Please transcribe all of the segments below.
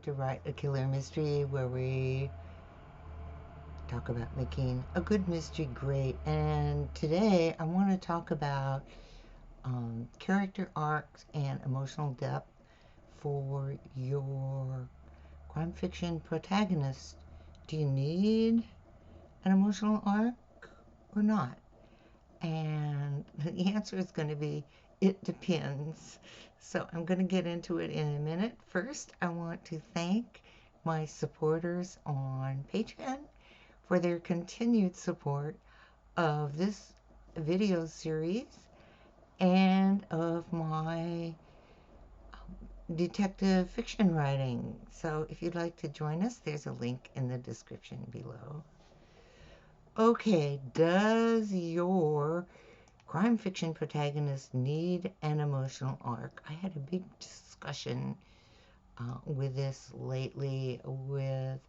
to Write a Killer Mystery, where we talk about making a good mystery great. And today I want to talk about character arcs and emotional depth for your crime fiction protagonist. Do you need an emotional arc or not? And the answer is going to be it depends. So I'm going to get into it in a minute. First, I want to thank my supporters on Patreon for their continued support of this video series and of my detective fiction writing. So if you'd like to join us, there's a link in the description below. Okay, does your crime fiction protagonist need an emotional arc? I had a big discussion with this lately with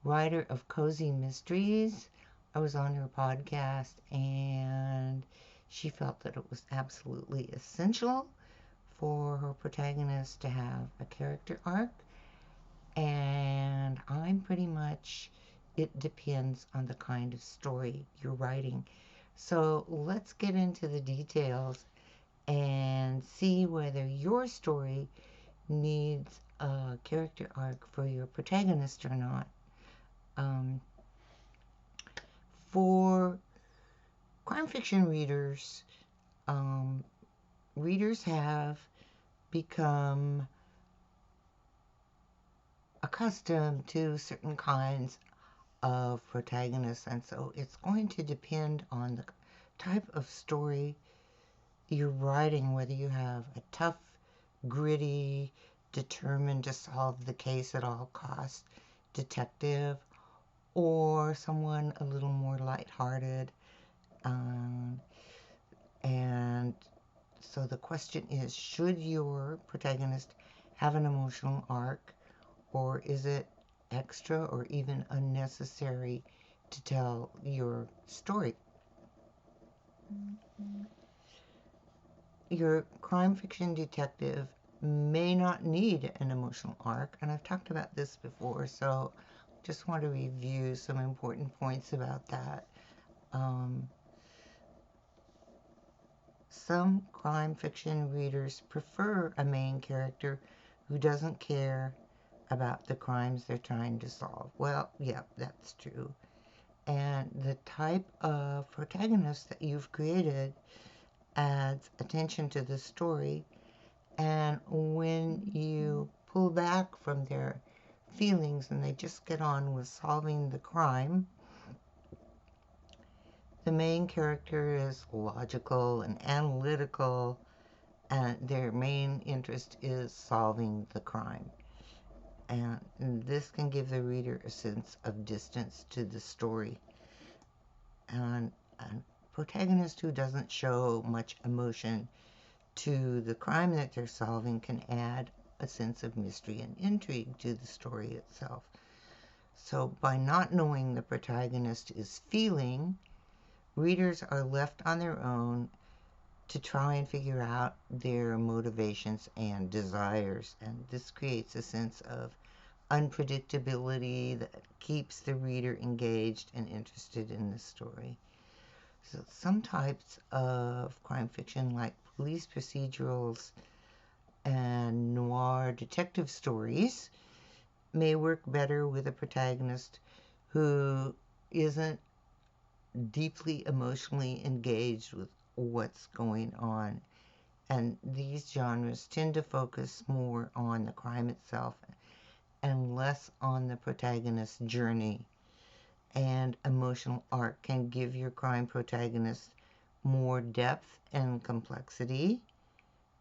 writer of Cozy Mysteries. I was on her podcast and she felt that it was absolutely essential for her protagonist to have a character arc. And I'm pretty much, it depends on the kind of story you're writing. So let's get into the details and see whether your story needs a character arc for your protagonist or not. Um, for crime fiction readers, um, readers have become accustomed to certain kinds of protagonists, and so it's going to depend on the type of story you're writing, whether you have a tough, gritty, determined to solve the case at all costs detective, or someone a little more lighthearted. Um, and so the question is, should your protagonist have an emotional arc, or is it extra or even unnecessary to tell your story? Your crime fiction detective may not need an emotional arc, and I've talked about this before, so just want to review some important points about that. Some crime fiction readers prefer a main character who doesn't care about the crimes they're trying to solve. Well, yeah, that's true. And the type of protagonist that you've created adds attention to the story. And when you pull back from their feelings and they just get on with solving the crime, the main character is logical and analytical, and their main interest is solving the crime. And this can give the reader a sense of distance to the story. And a protagonist who doesn't show much emotion to the crime that they're solving can add a sense of mystery and intrigue to the story itself. So by not knowing the protagonist is feeling, readers are left on their own to try and figure out their motivations and desires. And this creates a sense of unpredictability that keeps the reader engaged and interested in the story. So some types of crime fiction, like police procedurals and noir detective stories, may work better with a protagonist who isn't deeply emotionally engaged with what's going on. And these genres tend to focus more on the crime itself and less on the protagonist's journey. And emotional arc can give your crime protagonist more depth and complexity,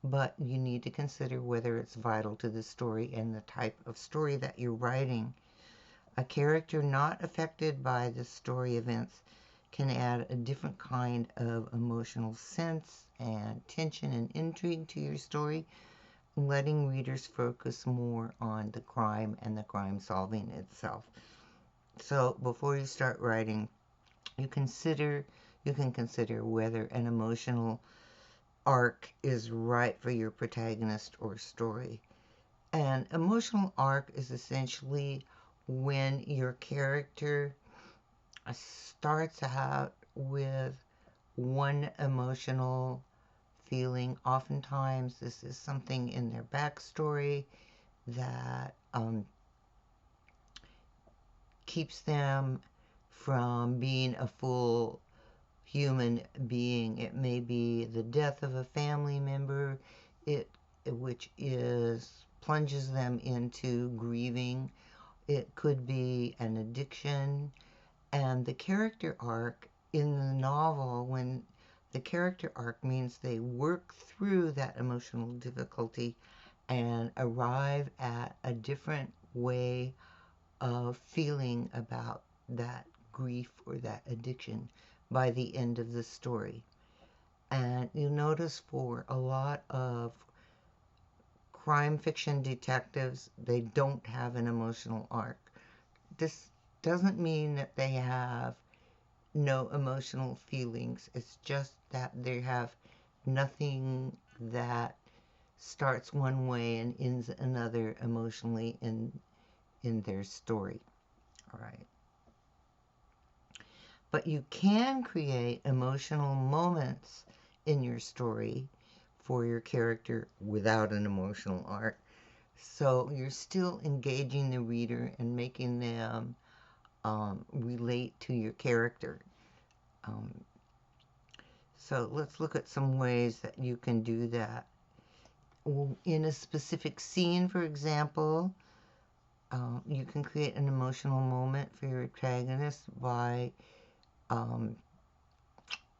but you need to consider whether it's vital to the story and the type of story that you're writing. A character not affected by the story events can add a different kind of emotional sense and tension and intrigue to your story, letting readers focus more on the crime and the crime solving itself. So before you start writing, you can consider whether an emotional arc is right for your protagonist or story. An emotional arc is essentially when your character starts out with one emotional feeling. Oftentimes, this is something in their backstory that keeps them from being a full human being. It may be the death of a family member, it which is plunges them into grieving. It could be an addiction, and the character arc in the novel, when the character arc means they work through that emotional difficulty and arrive at a different way of feeling about that grief or that addiction by the end of the story. And you notice for a lot of crime fiction detectives, they don't have an emotional arc. This doesn't mean that they have no emotional feelings. It's just that they have nothing that starts one way and ends another emotionally in their story. All right. But you can create emotional moments in your story for your character without an emotional arc. So you're still engaging the reader and making them relate to your character. Um, so let's look at some ways that you can do that. In a specific scene, for example, you can create an emotional moment for your protagonist by um,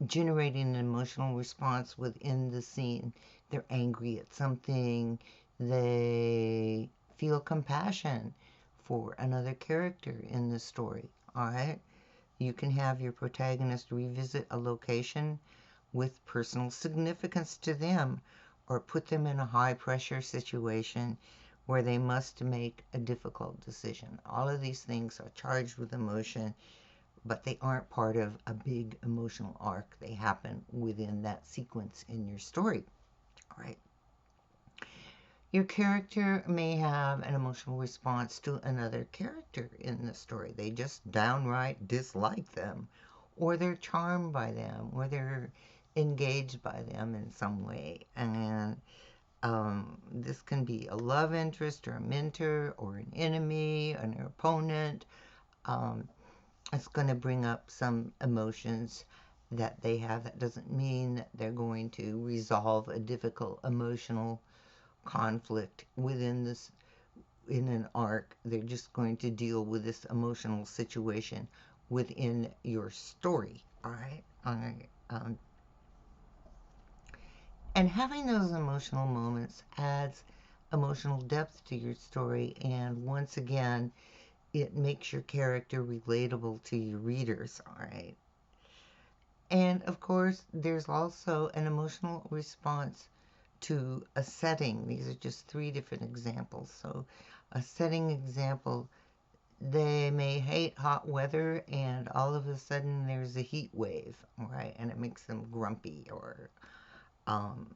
generating an emotional response within the scene. They're angry at something, they feel compassion for another character in the story. All right? You can have your protagonist revisit a location with personal significance to them, or put them in a high pressure situation where they must make a difficult decision. All of these things are charged with emotion, but they aren't part of a big emotional arc. They happen within that sequence in your story. All right. Your character may have an emotional response to another character in the story. They just downright dislike them, or they're charmed by them, or they're engaged by them in some way. And this can be a love interest, or a mentor, or an enemy, an opponent. Um, it's going to bring up some emotions that they have. That doesn't mean that they're going to resolve a difficult emotional conflict within this in an arc. They're just going to deal with this emotional situation within your story. All right. All right. And having those emotional moments adds emotional depth to your story, and once again, it makes your character relatable to your readers. All right. And of course, there's also an emotional response to a setting. These are just three different examples. So, a setting example, they may hate hot weather, and all of a sudden there's a heat wave, right? And it makes them grumpy, or um,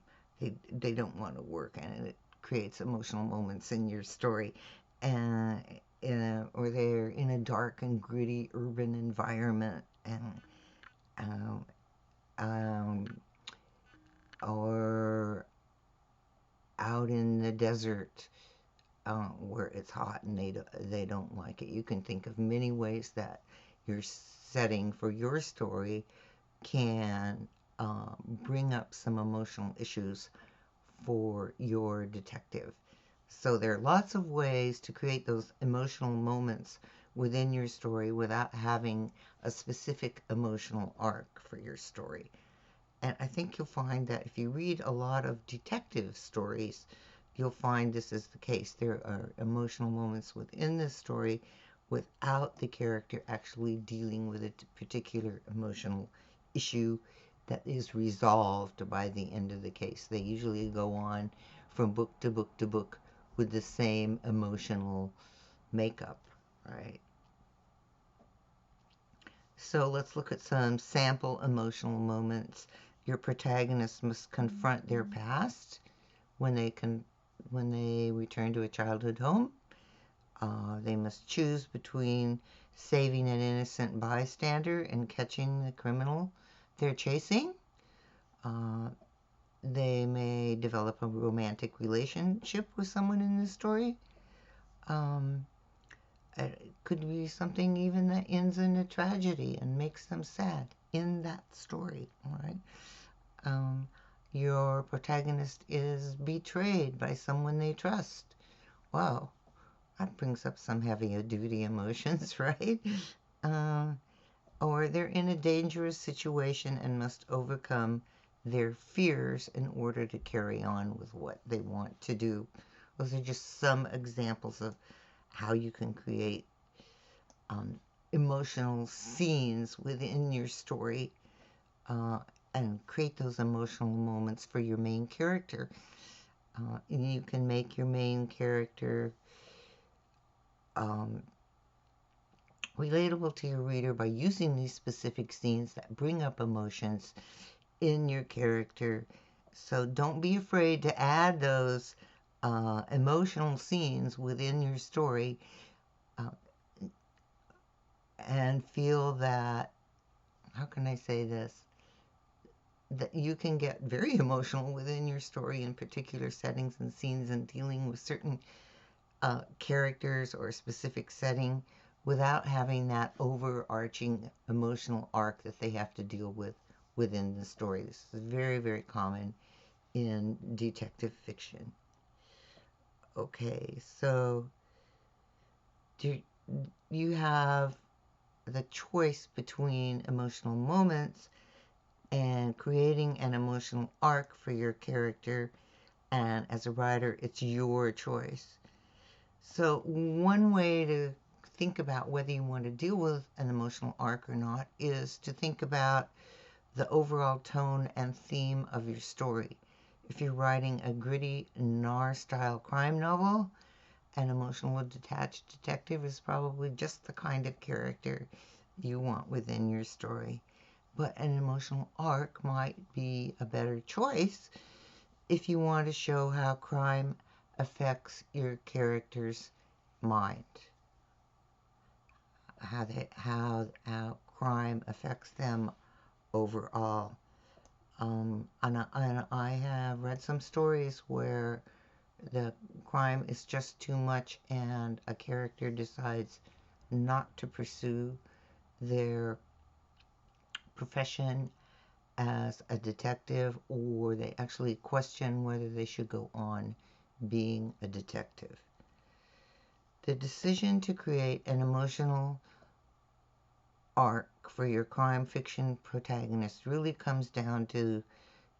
they don't want to work, and it creates emotional moments in your story. And or they're in a dark and gritty urban environment, and um, um, or out in the desert where it's hot and they don't like it. You can think of many ways that your setting for your story can bring up some emotional issues for your detective. So there are lots of ways to create those emotional moments within your story without having a specific emotional arc for your story. And I think you'll find that if you read a lot of detective stories, you'll find this is the case. There are emotional moments within the story without the character actually dealing with a particular emotional issue that is resolved by the end of the case. They usually go on from book to book to book with the same emotional makeup, right? So let's look at some sample emotional moments. Your protagonist must confront their past when they can when they return to a childhood home. They must choose between saving an innocent bystander and catching the criminal they're chasing. Uh, they may develop a romantic relationship with someone in the story. Um, it could be something even that ends in a tragedy and makes them sad in that story. All right. Um, your protagonist is betrayed by someone they trust. Wow, that brings up some heavy duty emotions, right? Uh, or they're in a dangerous situation and must overcome their fears in order to carry on with what they want to do. Those are just some examples of how you can create um, emotional scenes within your story uh, and create those emotional moments for your main character. You can make your main character um, relatable to your reader by using these specific scenes that bring up emotions in your character. So don't be afraid to add those emotional scenes within your story uh, and feel that, how can I say this? That you can get very emotional within your story in particular settings and scenes and dealing with certain characters or a specific setting without having that overarching emotional arc that they have to deal with within the story. This is very, very common in detective fiction. Okay, so do you have the choice between emotional moments and creating an emotional arc for your character, and as a writer, it's your choice. So one way to think about whether you want to deal with an emotional arc or not is to think about the overall tone and theme of your story. If you're writing a gritty noir-style crime novel, an emotional detached detective is probably just the kind of character you want within your story. But an emotional arc might be a better choice if you want to show how crime affects your character's mind, how crime affects them overall. And I have read some stories where the crime is just too much and a character decides not to pursue their profession as a detective, or they actually question whether they should go on being a detective. The decision to create an emotional arc for your crime fiction protagonist really comes down to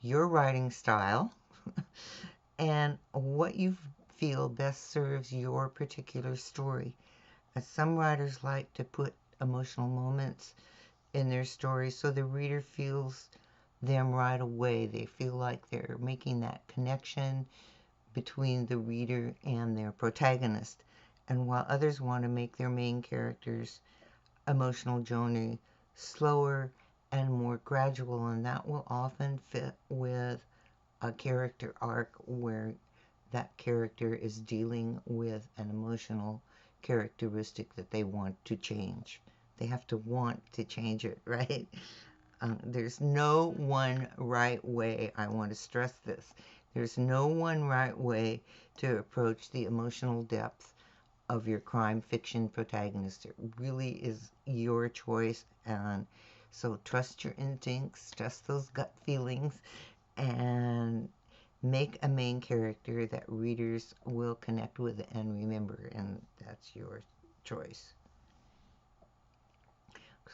your writing style and what you feel best serves your particular story. As some writers like to put emotional moments in their stories so the reader feels them right away. They feel like they're making that connection between the reader and their protagonist. And while others want to make their main characters' emotional journey slower and more gradual, and that will often fit with a character arc where that character is dealing with an emotional characteristic that they want to change. They have to want to change it, right? There's no one right way. I want to stress this. There's no one right way to approach the emotional depth of your crime fiction protagonist. It really is your choice. And so trust your instincts, trust those gut feelings, and make a main character that readers will connect with and remember. And that's your choice.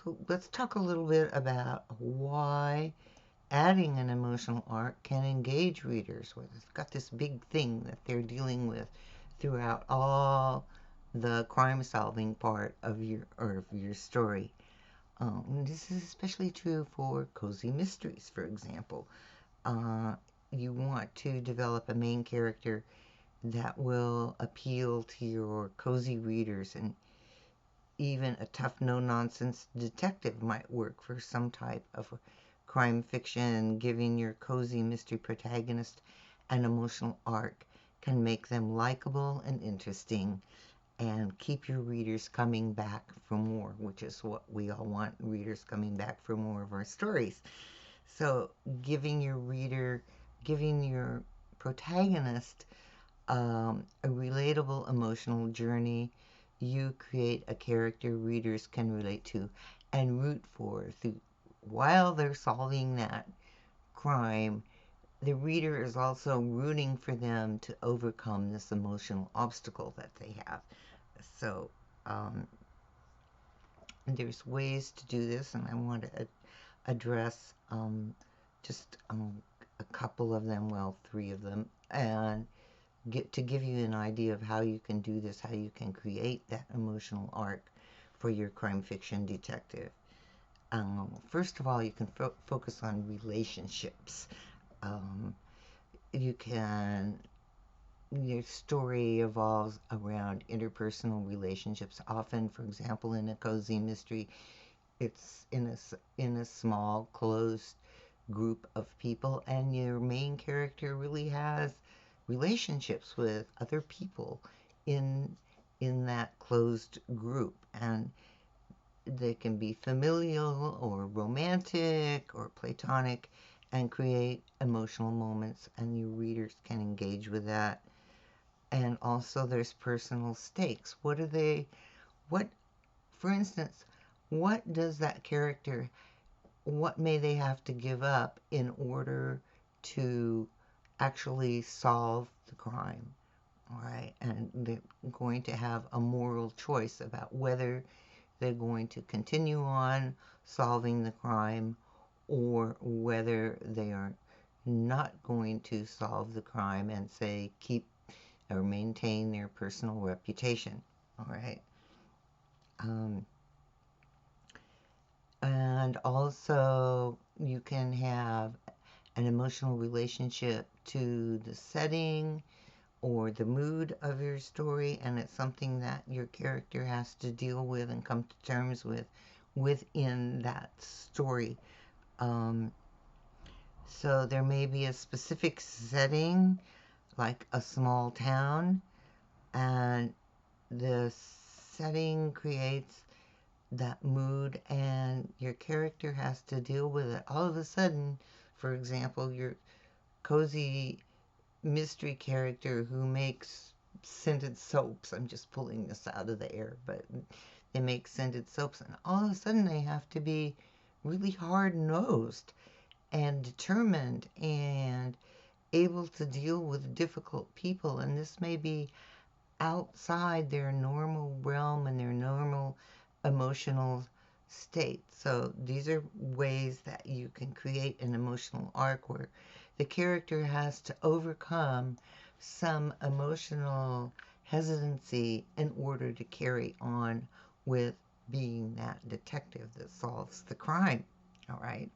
So let's talk a little bit about why adding an emotional arc can engage readers. Where it's got this big thing that they're dealing with throughout all the crime-solving part of your story. This is especially true for cozy mysteries, for example. Uh, you want to develop a main character that will appeal to your cozy readers, and even a tough, no-nonsense detective might work for some type of crime fiction. Giving your cozy mystery protagonist an emotional arc can make them likable and interesting and keep your readers coming back for more, which is what we all want, readers coming back for more of our stories. So giving your protagonist a relatable emotional journey, you create a character readers can relate to and root for while they're solving that crime. The reader is also rooting for them to overcome this emotional obstacle that they have. So um, there's ways to do this, and I want to address just a couple of them, well, three of them, and give you an idea of how you can do this, how you can create that emotional arc for your crime fiction detective. First of all, you can focus on relationships. Um, you can Your story evolves around interpersonal relationships. Often, for example, in a cozy mystery, it's in a small, closed group of people, and your main character really has relationships with other people in that closed group, and they can be familial or romantic or platonic and create emotional moments, and your readers can engage with that. And also there's personal stakes. What for instance, what does that character, what may they have to give up in order to actually solve the crime? All right, and they're going to have a moral choice about whether they're going to continue on solving the crime or whether they are not going to solve the crime and say keep or maintain their personal reputation. All right. Um, and also, you can have an emotional relationship to the setting or the mood of your story, and it's something that your character has to deal with and come to terms with within that story. Um, so there may be a specific setting, like a small town, and the setting creates that mood, and your character has to deal with it. All of a sudden, for example, your cozy mystery character who makes scented soaps. I'm just pulling this out of the air, but they make scented soaps, and all of a sudden they have to be really hard nosed and determined and able to deal with difficult people. And this may be outside their normal realm and their normal emotional state. So these are ways that you can create an emotional arc where the character has to overcome some emotional hesitancy in order to carry on with being that detective that solves the crime. All right.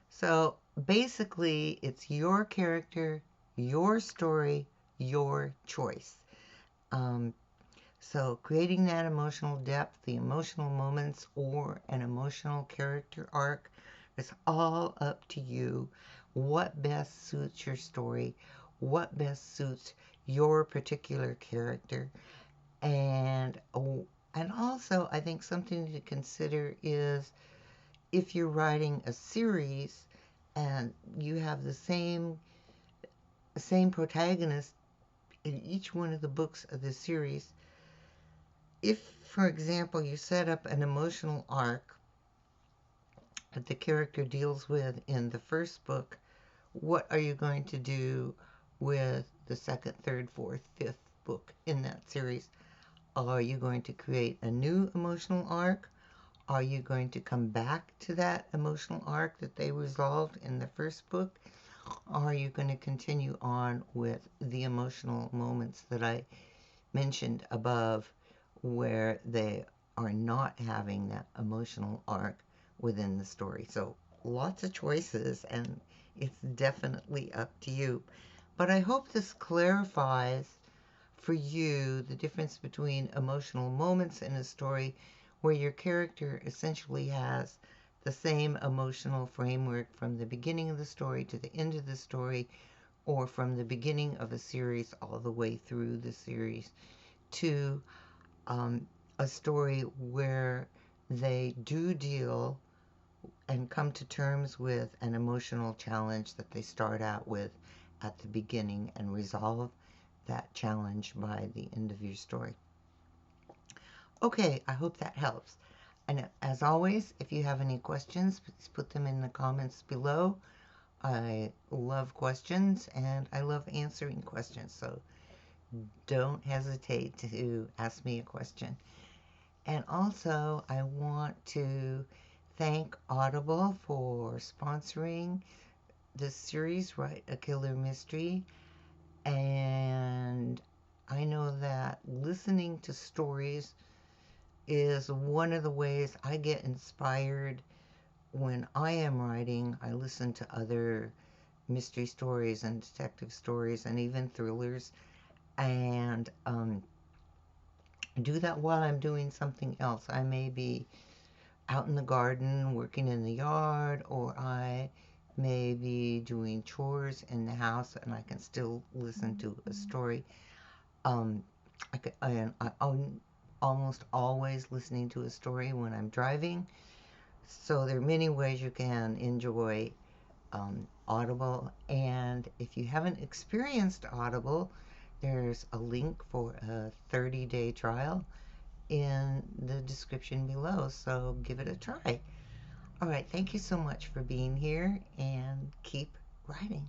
So basically, it's your character, your story, your choice. Um, so creating that emotional depth, the emotional moments, or an emotional character arc, it's all up to you. What best suits your story? What best suits your particular character? And oh, and also, I think something to consider is if you're writing a series and you have the same protagonist in each one of the books of the series, if, for example, you set up an emotional arc that the character deals with in the first book, what are you going to do with the second, third, fourth, fifth book in that series? Are you going to create a new emotional arc? Are you going to come back to that emotional arc that they resolved in the first book? Or are you going to continue on with the emotional moments that I mentioned above where they are not having that emotional arc within the story? So lots of choices, and it's definitely up to you. But I hope this clarifies for you the difference between emotional moments in a story where your character essentially has the same emotional framework from the beginning of the story to the end of the story, or from the beginning of a series all the way through the series to a story where they do deal and come to terms with an emotional challenge that they start out with at the beginning and resolve that challenge by the end of your story. Okay, I hope that helps. And as always, if you have any questions, please put them in the comments below. I love questions and I love answering questions, so don't hesitate to ask me a question. And also, I want to thank Audible for sponsoring this series, Write a Killer Mystery. And I know that listening to stories is one of the ways I get inspired when I am writing. I listen to other mystery stories and detective stories and even thrillers, and do that while I'm doing something else. I may be out in the garden working in the yard, or I may be doing chores in the house and I can still listen to a story. I'm almost always listening to a story when I'm driving. So there are many ways you can enjoy Audible. And if you haven't experienced Audible, there's a link for a 30-day trial in the description below. So give it a try. All right, thank you so much for being here and keep writing.